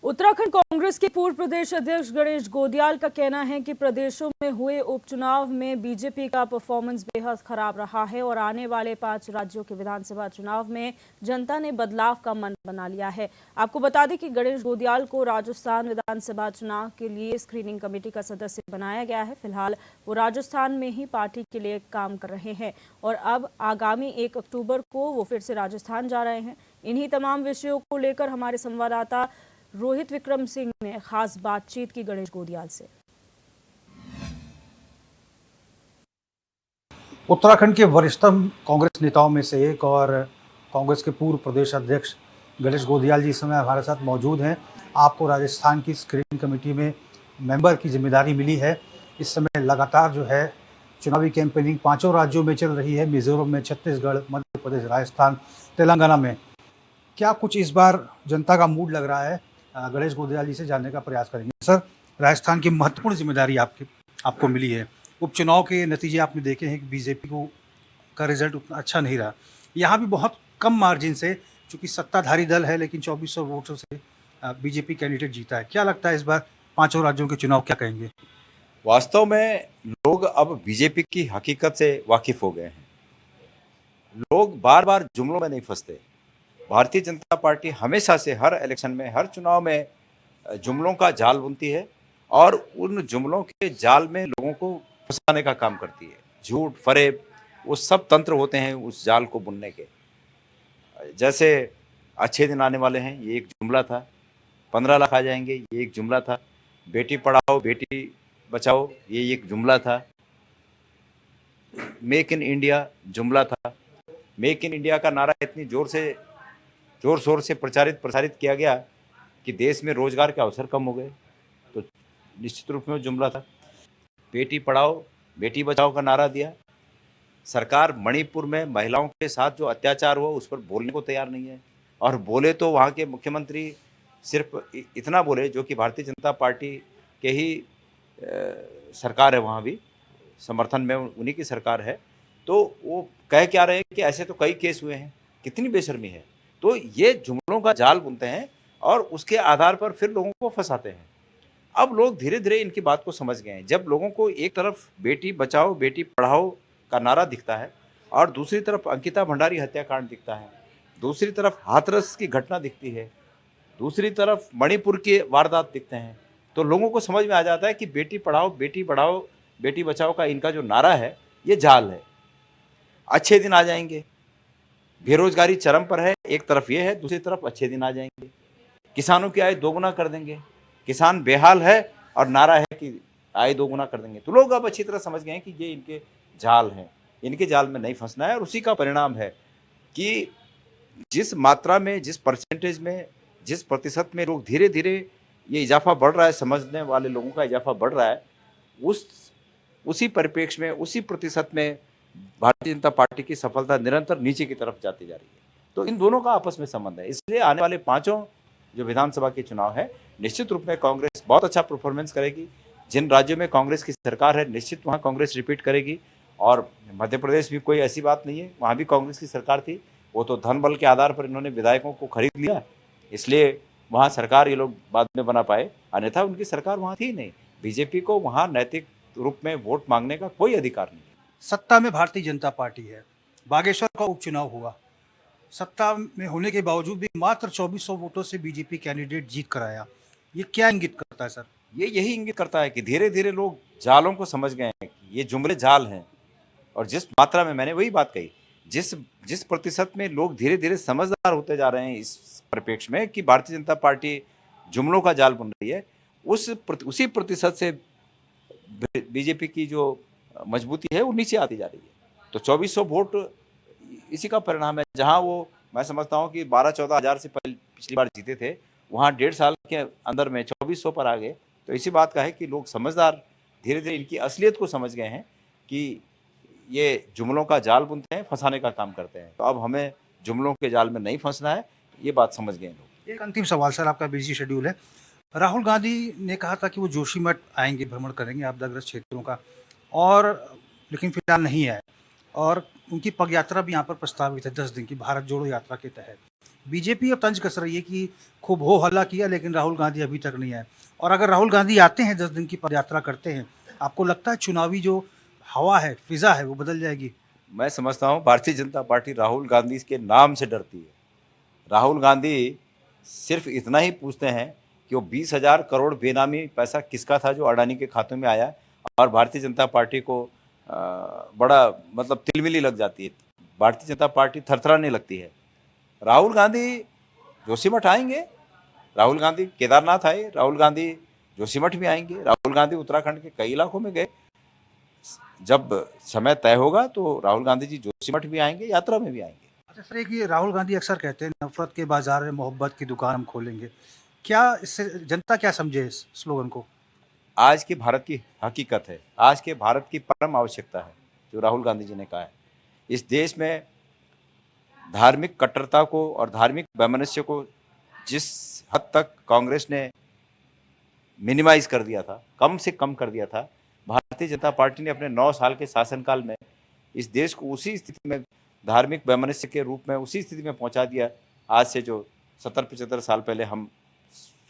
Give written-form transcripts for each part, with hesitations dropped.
उत्तराखंड कांग्रेस के पूर्व प्रदेश अध्यक्ष गणेश गोदियाल का कहना है कि प्रदेशों में हुए उपचुनाव में बीजेपी का परफॉर्मेंस बेहद खराब रहा है और आने वाले 5 राज्यों के विधानसभा चुनाव में जनता ने बदलाव का मन बना लिया है। आपको बता दें कि गणेश गोदियाल को राजस्थान विधानसभा चुनाव के लिए स्क्रीनिंग कमेटी का सदस्य बनाया गया है। फिलहाल वो राजस्थान में ही पार्टी के लिए काम कर रहे हैं और अब आगामी 1 अक्टूबर को वो फिर से राजस्थान जा रहे हैं। इन्हीं तमाम विषयों को लेकर हमारे संवाददाता रोहित विक्रम सिंह ने खास बातचीत की गणेश गोदियाल से। उत्तराखंड के वरिष्ठतम कांग्रेस नेताओं में से एक और कांग्रेस के पूर्व प्रदेश अध्यक्ष गणेश गोदियाल जी इस समय हमारे साथ मौजूद हैं। आपको राजस्थान की स्क्रीनिंग कमेटी में मेंबर की जिम्मेदारी मिली है। इस समय लगातार जो है चुनावी कैंपेनिंग 5 राज्यों में चल रही है, मिजोरम में, छत्तीसगढ़, मध्य प्रदेश, राजस्थान, तेलंगाना में। क्या कुछ इस बार जनता का मूड लग रहा है? गणेश गोदियाल जी से जानने का प्रयास करेंगे। सर, राजस्थान की महत्वपूर्ण जिम्मेदारी आपको मिली है। उपचुनाव के नतीजे आपने देखे हैं कि बीजेपी का रिजल्ट उतना अच्छा नहीं रहा। यहाँ भी बहुत कम मार्जिन से, चूंकि सत्ताधारी दल है, लेकिन 2400 वोटों से बीजेपी कैंडिडेट जीता है। क्या लगता है इस बार 5 राज्यों के चुनाव क्या कहेंगे? वास्तव में लोग अब बीजेपी की हकीकत से वाकिफ हो गए हैं। लोग बार बार जुमलों में नहीं फंसते। भारतीय जनता पार्टी हमेशा से हर इलेक्शन में, हर चुनाव में जुमलों का जाल बुनती है और उन जुमलों के जाल में लोगों को फंसाने का काम करती है। झूठ, फरेब, वो सब तंत्र होते हैं उस जाल को बुनने के। जैसे अच्छे दिन आने वाले हैं, ये एक जुमला था। 15 लाख आ जाएंगे, ये एक जुमला था। बेटी पढ़ाओ बेटी बचाओ, ये एक जुमला था। मेक इन इंडिया जुमला था। मेक इन इंडिया का नारा इतनी जोर शोर से प्रसारित किया गया कि देश में रोजगार के अवसर कम हो गए, तो निश्चित रूप में वो जुमला था। बेटी पढ़ाओ बेटी बचाओ का नारा दिया। सरकार मणिपुर में महिलाओं के साथ जो अत्याचार हुआ उस पर बोलने को तैयार नहीं है, और बोले तो वहाँ के मुख्यमंत्री सिर्फ इतना बोले, जो कि भारतीय जनता पार्टी के ही सरकार है, वहाँ भी समर्थन में उन्हीं की सरकार है। तो वो कह क्या रहे हैं कि ऐसे तो कई केस हुए हैं। कितनी बेशर्मी है। तो ये जुमलों का जाल बुनते हैं और उसके आधार पर फिर लोगों को फंसाते हैं। अब लोग धीरे धीरे इनकी बात को समझ गए हैं। जब लोगों को एक तरफ बेटी बचाओ बेटी पढ़ाओ का नारा दिखता है और दूसरी तरफ अंकिता भंडारी हत्याकांड दिखता है, दूसरी तरफ हाथरस की घटना दिखती है, दूसरी तरफ मणिपुर के वारदात दिखते हैं, तो लोगों को समझ में आ जाता है कि बेटी पढ़ाओ बेटी बढ़ाओ बेटी बचाओ का इनका जो नारा है ये जाल है। अच्छे दिन आ जाएंगे, बेरोजगारी चरम पर है, एक तरफ ये है, दूसरी तरफ अच्छे दिन आ जाएंगे। किसानों की आय दोगुना कर देंगे, किसान बेहाल है और नारा है कि आय दोगुना कर देंगे। तो लोग अब अच्छी तरह समझ गए हैं कि ये इनके जाल हैं, इनके जाल में नहीं फंसना है। और उसी का परिणाम है कि जिस मात्रा में, जिस परसेंटेज में, जिस प्रतिशत में लोग धीरे धीरे ये इजाफा बढ़ रहा है, समझने वाले लोगों का इजाफा बढ़ रहा है, उसी परिप्रेक्ष्य में, उसी प्रतिशत में भारतीय जनता पार्टी की सफलता निरंतर नीचे की तरफ जाती जा रही है। तो इन दोनों का आपस में संबंध है। इसलिए आने वाले 5 जो विधानसभा के चुनाव है, निश्चित रूप में कांग्रेस बहुत अच्छा परफॉर्मेंस करेगी। जिन राज्यों में कांग्रेस की सरकार है, निश्चित वहाँ कांग्रेस रिपीट करेगी। और मध्य प्रदेश भी कोई ऐसी बात नहीं है, वहाँ भी कांग्रेस की सरकार थी। वो तो धन बल के आधार पर इन्होंने विधायकों को खरीद लिया, इसलिए वहाँ सरकार ये लोग बाद में बना पाए, अन्यथा उनकी सरकार वहाँ थी नहीं। बीजेपी को वहाँ नैतिक रूप में वोट मांगने का कोई अधिकार नहीं। सत्ता में भारतीय जनता पार्टी है। बागेश्वर का उपचुनाव हुआ, सत्ता में होने के बावजूद भी मात्र 2400 वोटों से बीजेपी कैंडिडेट जीत कर आया। ये क्या इंगित करता है सर? ये यही इंगित करता है कि धीरे धीरे लोग जालों को समझ गए हैं कि ये जुमले जाल हैं। और जिस मात्रा में, मैंने वही बात कही, जिस प्रतिशत में लोग धीरे धीरे समझदार होते जा रहे हैं इस परिप्रेक्ष्य में कि भारतीय जनता पार्टी जुमलों का जाल बुन रही है, उसी प्रतिशत से बीजेपी की जो मजबूती है वो नीचे आती जा रही है। तो 2400 वोट इसी का परिणाम है। जहां वो, मैं समझता हूं कि 12-14 हज़ार से पिछली बार जीते थे, वहां 1.5 साल के अंदर में 2400 पर आ गए। तो इसी बात का है कि लोग समझदार धीरे धीरे इनकी असलियत को समझ गए हैं कि ये जुमलों का जाल बुनते हैं, फंसाने का काम करते हैं। तो अब हमें जुमलों के जाल में नहीं फंसना है, ये बात समझ गए लोग। एक अंतिम सवाल सर, आपका बिजी शेड्यूल है। राहुल गांधी ने कहा था कि वो जोशीमठ आएंगे, भ्रमण करेंगे आपदाग्रस्त क्षेत्रों का, और लेकिन फिलहाल नहीं आए। और उनकी पग यात्रा भी यहाँ पर प्रस्तावित है 10 दिन की, भारत जोड़ो यात्रा के तहत। बीजेपी अब तंज कस रही है कि खूब हो हल्ला किया लेकिन राहुल गांधी अभी तक नहीं आए, और अगर राहुल गांधी आते हैं 10 दिन की पदयात्रा करते हैं, आपको लगता है चुनावी जो हवा है, फिजा है, वो बदल जाएगी? मैं समझता हूँ भारतीय जनता पार्टी राहुल गांधी के नाम से डरती है। राहुल गांधी सिर्फ इतना ही पूछते हैं कि वो 20,000 करोड़ बेनामी पैसा किसका था जो अडानी के खातों में आया, और भारतीय जनता पार्टी को बड़ा मतलब तिलमिली लग जाती है। भारतीय जनता पार्टी थरथराने लगती है। राहुल गांधी जोशीमठ आएंगे, राहुल गांधी केदारनाथ आए, राहुल गांधी जोशीमठ भी आएंगे, राहुल गांधी उत्तराखंड के कई इलाकों में गए। जब समय तय होगा तो राहुल गांधी जी जोशीमठ भी आएंगे, यात्रा में भी आएंगे। अच्छा सर, एक ये राहुल गांधी अक्सर कहते हैं नफरत के बाजार में मोहब्बत की दुकान हम खोलेंगे, क्या इससे जनता क्या समझे इस स्लोगन को? आज के भारत की हकीकत है, आज के भारत की परम आवश्यकता है जो राहुल गांधी जी ने कहा है। इस देश में धार्मिक कट्टरता को और धार्मिक वैमनस्य को जिस हद तक कांग्रेस ने मिनिमाइज कर दिया था, कम से कम कर दिया था, भारतीय जनता पार्टी ने अपने 9 साल के शासनकाल में इस देश को उसी स्थिति में, धार्मिक वैमनस्य के रूप में उसी स्थिति में पहुंचा दिया, आज से जो 70-75 साल पहले हम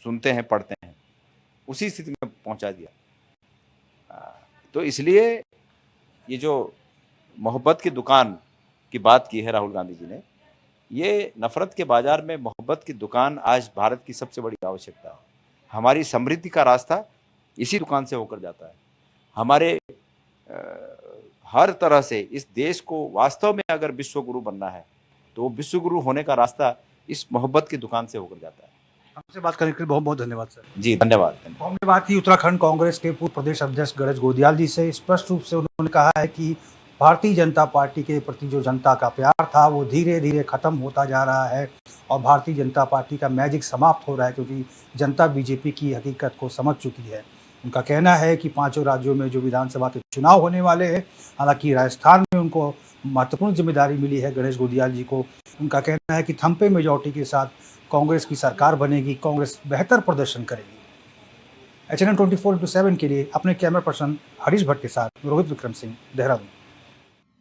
सुनते हैं, पढ़ते हैं, उसी स्थिति में पहुंचा दिया। तो इसलिए ये जो मोहब्बत की दुकान की बात की है राहुल गांधी जी ने, ये नफरत के बाजार में मोहब्बत की दुकान आज भारत की सबसे बड़ी आवश्यकता है। हमारी समृद्धि का रास्ता इसी दुकान से होकर जाता है। हमारे हर तरह से इस देश को वास्तव में अगर विश्व गुरु बनना है तो वो विश्व गुरु होने का रास्ता इस मोहब्बत की दुकान से होकर जाता है। हमसे बात करने के लिए बहुत बहुत धन्यवाद सर। जी धन्यवाद। हमने बात की उत्तराखंड कांग्रेस के पूर्व प्रदेश अध्यक्ष गणेश गोदियाल जी से। स्पष्ट रूप से उन्होंने कहा है कि भारतीय जनता पार्टी के प्रति जो जनता का प्यार था वो धीरे धीरे खत्म होता जा रहा है और भारतीय जनता पार्टी का मैजिक समाप्त हो रहा है, क्योंकि जनता बीजेपी की हकीकत को समझ चुकी है। उनका कहना है कि 5 राज्यों में जो विधानसभा के चुनाव होने वाले हैं, हालांकि राजस्थान में उनको महत्वपूर्ण जिम्मेदारी मिली है गणेश गोदियाल जी को। उनका कहना है कि थम्पे मेजॉरिटी के साथ कांग्रेस की सरकार बनेगी, कांग्रेस बेहतर प्रदर्शन करेगी। HNN 24/7 के लिए अपने कैमरा पर्सन हरीश भट्ट के साथ रोहित विक्रम सिंह, देहरादून।